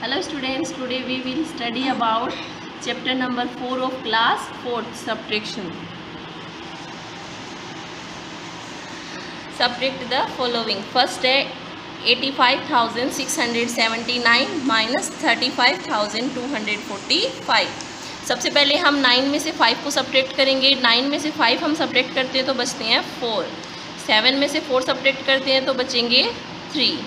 Hello students, today we will study about chapter number 4 of class 4th, subtraction. Subtract the following. First है 85,679 minus 35,245. सबसे पहले हम 9 में से 5 को सब्ट्रैक्ट करेंगे. 9 में से 5 हम सब्ट्रैक्ट करते हैं तो बचते हैं 4. 7 में से 4 सब्ट्रैक्ट करते हैं तो बचेंगे 3.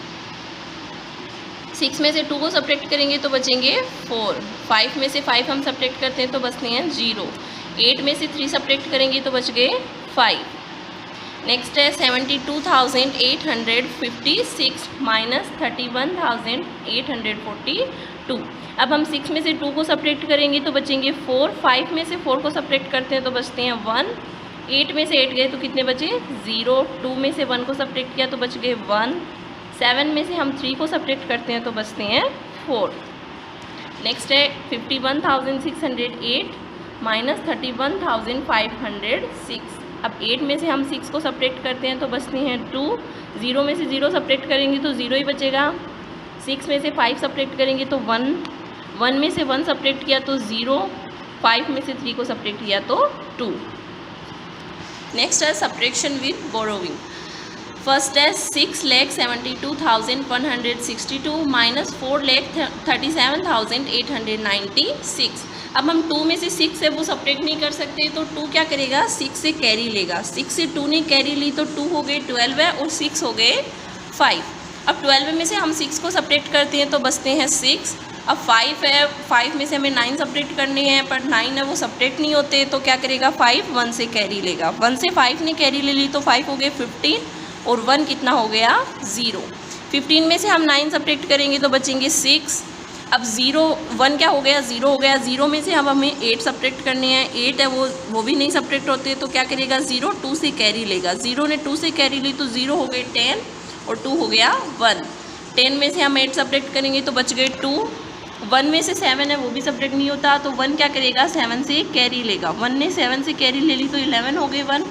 6 में से 2 को सब्ट्रैक्ट करेंगे तो बचेंगे 4. 5 में से 5 हम सब्ट्रैक्ट करते हैं तो बचते हैं 0. 8 में से 3 सब्ट्रैक्ट करेंगे तो बच गए 5. नेक्स्ट है 72,856 माइनस 31,842. अब हम 6 में से 2 को सब्ट्रैक्ट करेंगे तो बचेंगे 4. 5 में से 4 को सब्ट्रैक्ट करते हैं तो बचते हैं 1. 8 में से 8 गए तो कितने बचे 0. 2 में से 1 को सब्ट्रैक्ट किया तो बच गए 1. 7 में से हम 3 को सब्ट्रैक्ट करते हैं तो बचते हैं 4. नेक्स्ट है 51,608 माइनस 31,506. अब 8 में से हम 6 को सब्ट्रैक्ट करते हैं तो बचते हैं 2. 0 में से 0 सब्ट्रैक्ट करेंगे तो 0 ही बचेगा. 6 में से 5 सब्ट्रैक्ट करेंगे तो 1. 1 में से 1 सब्ट्रैक्ट किया तो 0. 5 में से 3 को सब्ट्रैक्ट किया तो 2. नेक्स्ट है सब्ट्रैक्शन विद बोरोविंग. फर्स्ट है 6,72,162 माइनस 4,37,896. अब हम 2 में से 6 है वो सब्ट्रैक्ट नहीं कर सकते तो 2 क्या करेगा 6 से कैरी लेगा. 6 से 2 ने कैरी ली तो 2 हो गए 12 है और 6 हो गए 5. अब 12 में से हम 6 को सब्ट्रैक्ट करते हैं तो बचते हैं 6. अब 5 है, 5 में से हमें 9 सब्ट्रैक्ट करने हैं पर 9 है वो सब्ट्रैक्ट नहीं होते तो क्या करेगा 5 1 से कैरी लेगा. 1 से 5 ने कैरी ले ली तो 5 हो गए 15 और 1 कितना हो गया 0. 15 में से हम 9 सब्ट्रैक्ट करेंगे तो बचेंगे 6. अब 1 क्या हो गया 0 हो गया. 0 में से अब हमें 8 सब्ट्रैक्ट करने हैं. 8 है वो भी नहीं सब्ट्रैक्ट होते तो क्या करेगा 0 2 से कैरी लेगा. 0 ने 2 से कैरी ली तो 0 हो गए 10 और 2 हो गया 1. 10 में से हम 8 सब्ट्रैक्ट करेंगे तो बच गए 2. 1 में से 7 है वो भी सब्ट्रैक्ट नहीं होता तो 1 क्या करेगा 7 से कैरी लेगा. 1 ने 7 से कैरी ले ली तो 11 हो गए 1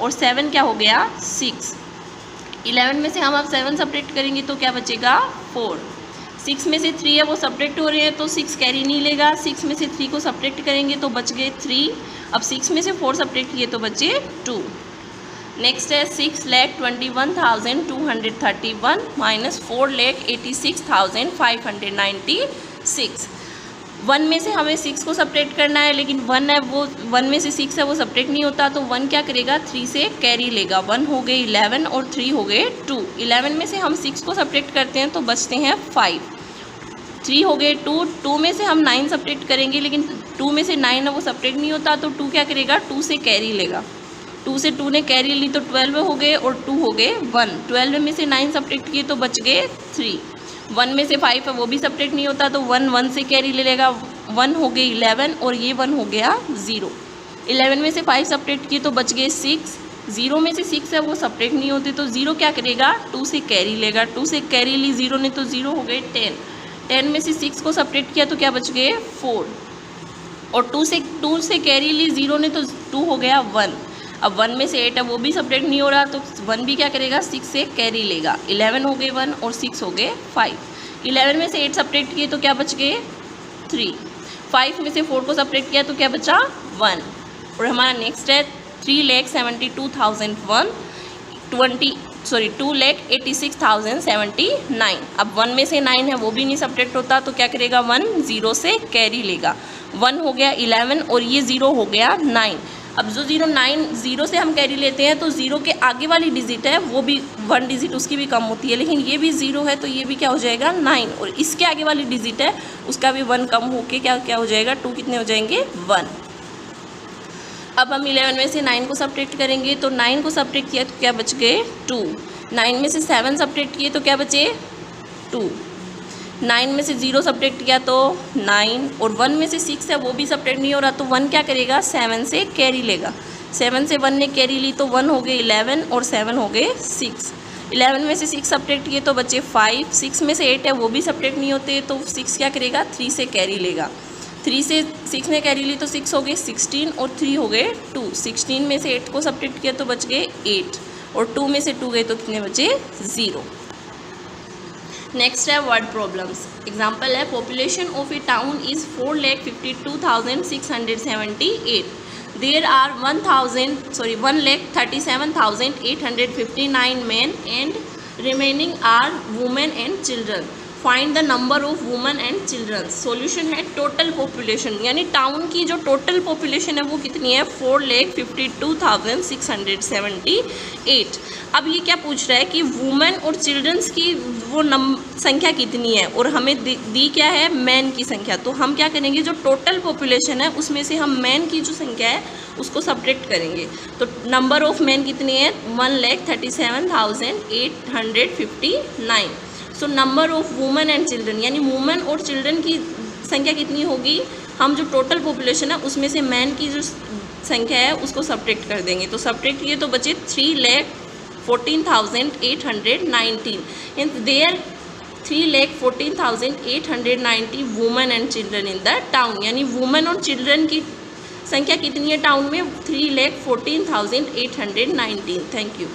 और 7 क्या हो गया 6. 11 में से हम अब 7 सब्ट्रैक्ट करेंगे तो क्या बचेगा 4. 6 में से 3 है वो सब्ट्रैक्ट हो रहे हैं तो 6 कैरी नहीं लेगा. 6 में से 3 को सब्ट्रैक्ट करेंगे तो बच गए 3. अब 6 में से 4 सब्ट्रैक्ट किए तो बचे 2. नेक्स्ट है 6,21,231 माइनस 4,86,596. 1 में से हमें 6 को सब्ट्रैक्ट करना है लेकिन 1 है वो 1 में से 6 है वो सब्ट्रैक्ट नहीं होता तो 1 क्या करेगा 3 से कैरी लेगा. 1 हो गए 11 और 3 हो गए 2. 11 में से हम 6 को सब्ट्रैक्ट करते हैं तो बचते हैं 5. 3 हो गए 2. 2 में से हम 9 सब्ट्रैक्ट करेंगे लेकिन 2 में से 9 है वो सब्ट्रैक्ट नहीं होता तो 2 क्या करेगा 2 से कैरी लेगा. 2 से 2 ने कैरी ली तो 12 हो गए और 2 हो गए 1. 12 में से 9 सब्ट्रैक्ट किए तो बच गए 3. 1 में से 5 है वो भी सब्ट्रैक्ट नहीं होता तो 1 से कैरी ले लेगा. 1 हो गए 11 और ये 1 हो गया 0. 11 में से 5 सब्ट्रैक्ट किए तो बच गए 6. 0 में से 6 है वो सब्ट्रैक्ट नहीं होते तो 0 क्या करेगा 2 से कैरी लेगा. 2 से कैरी ली 0 ने तो 0 हो गए 10. 10 में से 6 को सब्ट्रैक्ट किया तो क्या बच गए 4 और 2 से कैरी ली 0 ने तो 2 हो गया 1. अब 1 में से 8 है वो भी सब्ट्रैक्ट नहीं हो रहा तो 1 भी क्या करेगा 6 से कैरी लेगा. 11 हो गए 1 और 6 हो गए 5. 11 में से 8 सब्ट्रैक्ट किए तो क्या बच गए 3. 5 में से 4 को सब्ट्रैक्ट किया तो क्या बचा 1. और हमारा नेक्स्ट है 2,86,079. अब 1 में से 9 है वो भी नहीं सब्ट्रैक्ट होता तो क्या करेगा 1 0 से कैरी लेगा. 1 हो गया 11 और ये 0 हो गया 9. अब जो 0 से हम कैरी लेते हैं तो 0 के आगे वाली डिजिट है वो भी 1 डिजिट उसकी भी कम होती है लेकिन ये भी 0 है तो ये भी क्या हो जाएगा 9 और इसके आगे वाली डिजिट है उसका भी 1 कम होके क्या हो जाएगा 2 कितने हो जाएंगे 1. अब हम 11 में से 9 को सब्ट्रैक्ट करेंगे तो 9 को सब्ट्रैक्ट किया तो क्या बच गए 2. 9 में से 7 सब्ट्रैक्ट किए तो क्या बचे 2. 9 में से 0 सब्ट्रैक्ट किया तो 9 और 1 में से 6 है वो भी सब्ट्रैक्ट नहीं हो रहा तो 1 क्या करेगा 7 से कैरी लेगा. 7 से 1 ने कैरी ली तो 1 हो गए 11 और 7 हो गए 6. 11 में से 6 सब्ट्रैक्ट किए तो बचे 5. 6 में से 8 है वो भी सब्ट्रैक्ट नहीं होते तो 6 क्या करेगा 3 से कैरी लेगा. 3 से 6 ने कैरी ली तो 6 हो गए 16 और 3 हो गए 2. 16 में से 8 को सब्ट्रैक्ट किया तो बच गए 8 और 2 में से 2 गए तो कितने बचे 0. नेक्स्ट है वर्ड प्रॉब्लम्स। एग्जाम्पल है population of a town is 4,52,678। There are 1,37,859 men and remaining are women and children. Find the number of women and children. Solution है टोटल पॉपुलेशन, यानी टाउन की जो टोटल पॉपुलेशन है वो कितनी है 4,52,678। अब ये क्या पूछ रहा है कि वुमेन और चिल्ड्रंस की वो संख्या कितनी है, और हमें दी क्या है मैन की संख्या। तो हम क्या करेंगे, जो टोटल पॉपुलेशन है उसमें से हम मैन की जो संख्या है उसको सब्ट्रैक्ट करेंगे। तो नंबर ऑफ मैन कितनी है 1,37,859। So number of women and children, यानी वुमेन और चिल्ड्रन की संख्या कितनी होगी, हम जो टोटल पॉपुलेशन है उसमें से मैन की जो संख्या है उसको सब्ट्रैक्ट कर देंगे। तो सब्ट्रैक्ट किए तो बचे 3,14,819। And there 3,14,890 women and children in the town, यानी वुमेन और चिल्ड्रन की संख्या कितनी है टाउन में 3,14,819। Thank you.